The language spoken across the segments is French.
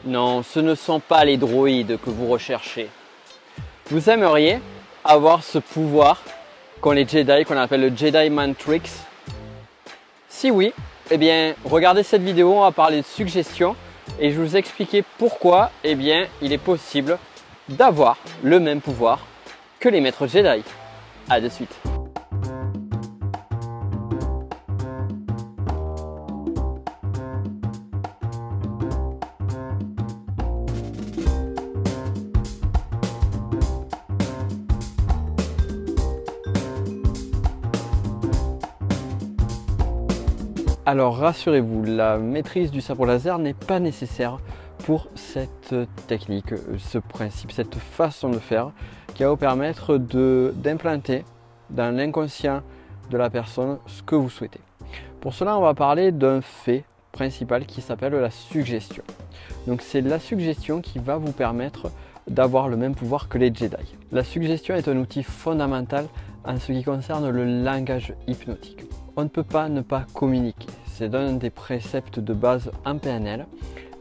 Non, ce ne sont pas les droïdes que vous recherchez. Vous aimeriez avoir ce pouvoir qu'ont les Jedi, qu'on appelle le Jedi Mind Tricks? Si oui, eh bien, regardez cette vidéo, on va parler de suggestions et je vais vous expliquer pourquoi eh bien, il est possible d'avoir le même pouvoir que les maîtres Jedi. A de suite. Alors rassurez-vous, la maîtrise du sabre laser n'est pas nécessaire pour cette technique, ce principe, cette façon de faire qui va vous permettre d'implanter dans l'inconscient de la personne ce que vous souhaitez. Pour cela, on va parler d'un fait principal qui s'appelle la suggestion. Donc c'est la suggestion qui va vous permettre d'avoir le même pouvoir que les Jedi. La suggestion est un outil fondamental en ce qui concerne le langage hypnotique. On ne peut pas ne pas communiquer. C'est un des préceptes de base en PNL.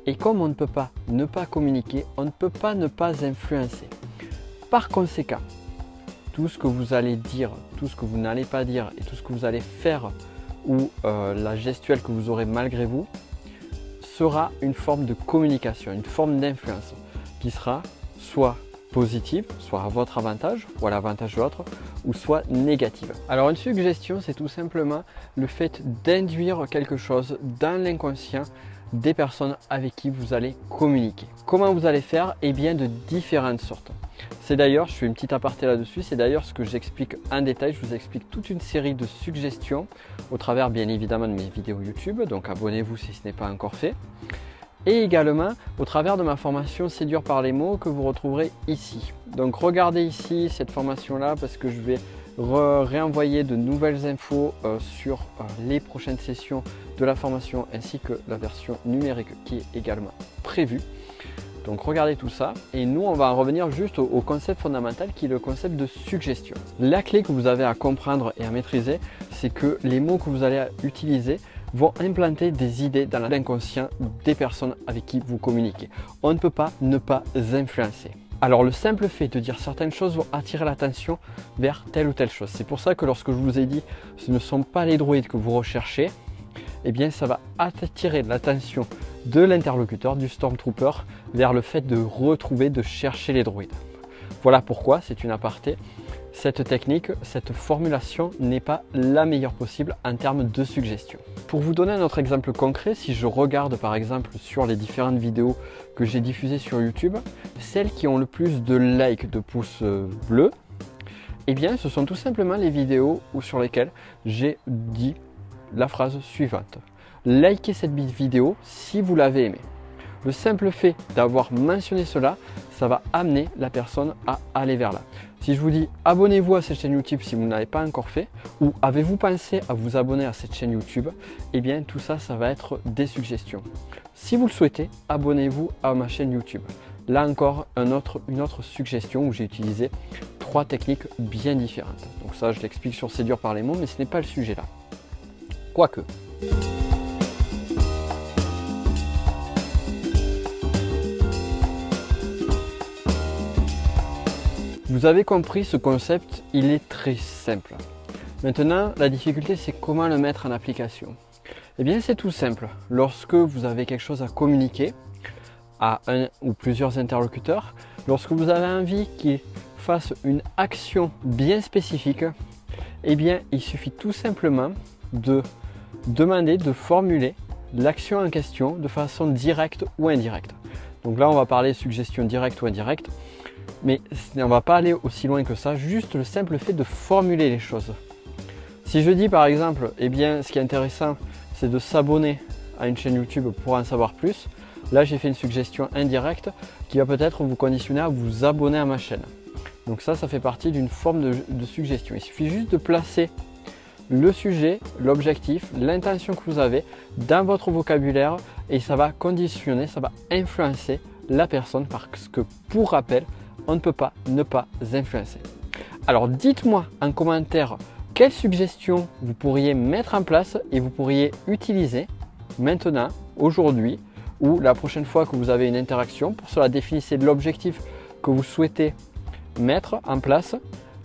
Et comme on ne peut pas ne pas communiquer, on ne peut pas ne pas influencer. Par conséquent, tout ce que vous allez dire, tout ce que vous n'allez pas dire et tout ce que vous allez faire ou la gestuelle que vous aurez malgré vous sera une forme de communication, une forme d'influence qui sera soit positive, soit à votre avantage ou à l'avantage de l'autre, ou soit négative. Alors une suggestion, c'est tout simplement le fait d'induire quelque chose dans l'inconscient des personnes avec qui vous allez communiquer. Comment vous allez faire? Eh bien de différentes sortes. C'est d'ailleurs, je fais une petite aparté là-dessus, c'est d'ailleurs ce que j'explique en détail. Je vous explique toute une série de suggestions au travers bien évidemment de mes vidéos YouTube, donc abonnez-vous si ce n'est pas encore fait. Et également au travers de ma formation Séduire par les mots que vous retrouverez ici. Donc regardez ici cette formation là parce que je vais réenvoyer de nouvelles infos sur les prochaines sessions de la formation ainsi que la version numérique qui est également prévue. Donc regardez tout ça et nous on va en revenir juste au concept fondamental qui est le concept de suggestion. La clé que vous avez à comprendre et à maîtriser, c'est que les mots que vous allez utiliser vont implanter des idées dans l'inconscient des personnes avec qui vous communiquez. On ne peut pas ne pas influencer. Alors le simple fait de dire certaines choses va attirer l'attention vers telle ou telle chose. C'est pour ça que lorsque je vous ai dit ce ne sont pas les droïdes que vous recherchez, eh bien ça va attirer l'attention de l'interlocuteur, du Stormtrooper, vers le fait de retrouver, de chercher les droïdes. Voilà pourquoi, c'est une aparté, cette technique, cette formulation n'est pas la meilleure possible en termes de suggestion. Pour vous donner un autre exemple concret, si je regarde par exemple sur les différentes vidéos que j'ai diffusées sur YouTube, celles qui ont le plus de likes, de pouces bleus, eh bien ce sont tout simplement les vidéos sur lesquelles j'ai dit la phrase suivante. Likez cette vidéo si vous l'avez aimée. Le simple fait d'avoir mentionné cela, ça va amener la personne à aller vers là. Si je vous dis abonnez-vous à cette chaîne YouTube si vous ne l'avez pas encore fait, ou avez-vous pensé à vous abonner à cette chaîne YouTube, eh bien tout ça, ça va être des suggestions. Si vous le souhaitez, abonnez-vous à ma chaîne YouTube. Là encore, une autre suggestion où j'ai utilisé 3 techniques bien différentes. Donc ça, je l'explique sur Séduire par les mots, mais ce n'est pas le sujet là. Quoique. Vous avez compris ce concept, il est très simple. Maintenant, la difficulté, c'est comment le mettre en application. Eh bien, c'est tout simple. Lorsque vous avez quelque chose à communiquer à un ou plusieurs interlocuteurs, lorsque vous avez envie qu'ils fassent une action bien spécifique, eh bien, il suffit tout simplement de demander, de formuler l'action en question de façon directe ou indirecte. Donc là, on va parler suggestion directe ou indirecte. Mais on ne va pas aller aussi loin que ça, juste le simple fait de formuler les choses. Si je dis par exemple, eh bien ce qui est intéressant, c'est de s'abonner à une chaîne YouTube pour en savoir plus, là j'ai fait une suggestion indirecte qui va peut-être vous conditionner à vous abonner à ma chaîne. Donc ça fait partie d'une forme de suggestion. Il suffit juste de placer le sujet, l'objectif, l'intention que vous avez dans votre vocabulaire et ça va conditionner, ça va influencer la personne parce que pour rappel, on ne peut pas ne pas influencer. Alors dites-moi en commentaire quelles suggestions vous pourriez mettre en place et vous pourriez utiliser maintenant, aujourd'hui, ou la prochaine fois que vous avez une interaction. Pour cela, définissez l'objectif que vous souhaitez mettre en place.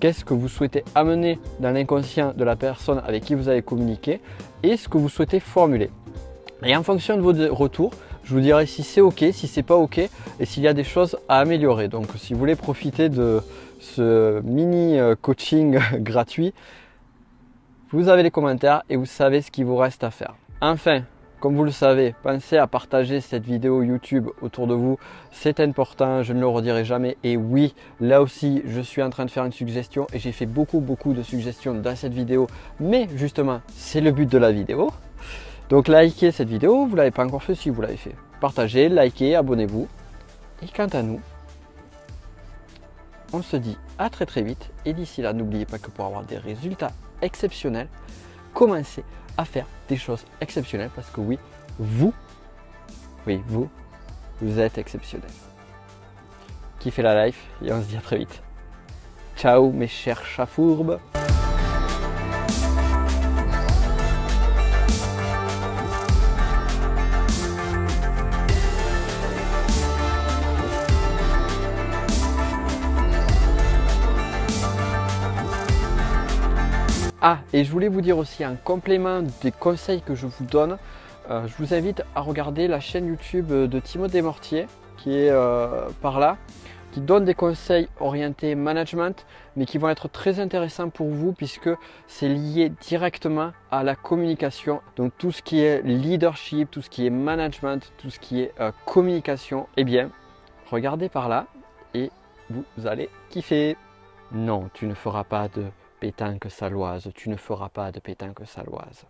Qu'est-ce que vous souhaitez amener dans l'inconscient de la personne avec qui vous allez communiquer et ce que vous souhaitez formuler. Et en fonction de vos retours, je vous dirai si c'est OK, si c'est pas OK et s'il y a des choses à améliorer. Donc si vous voulez profiter de ce mini coaching gratuit, vous avez les commentaires et vous savez ce qu'il vous reste à faire. Enfin, comme vous le savez, pensez à partager cette vidéo YouTube autour de vous. C'est important, je ne le redirai jamais. Et oui, là aussi, je suis en train de faire une suggestion et j'ai fait beaucoup de suggestions dans cette vidéo. Mais justement, c'est le but de la vidéo. Donc likez cette vidéo, vous ne l'avez pas encore fait, si vous l'avez fait. Partagez, likez, abonnez-vous. Et quant à nous, on se dit à très vite. Et d'ici là, n'oubliez pas que pour avoir des résultats exceptionnels, commencez à faire des choses exceptionnelles parce que oui, vous êtes exceptionnel. Kiffez la life et on se dit à très vite. Ciao mes chers chats fourbes. Ah, et je voulais vous dire aussi en complément des conseils que je vous donne, je vous invite à regarder la chaîne YouTube de Timothée Mortier qui est par là, qui donne des conseils orientés management mais qui vont être très intéressants pour vous puisque c'est lié directement à la communication. Donc tout ce qui est leadership, tout ce qui est management, tout ce qui est communication, eh bien regardez par là et vous allez kiffer. Non, tu ne feras pas de pétanque saloise, tu ne feras pas de pétanque saloise.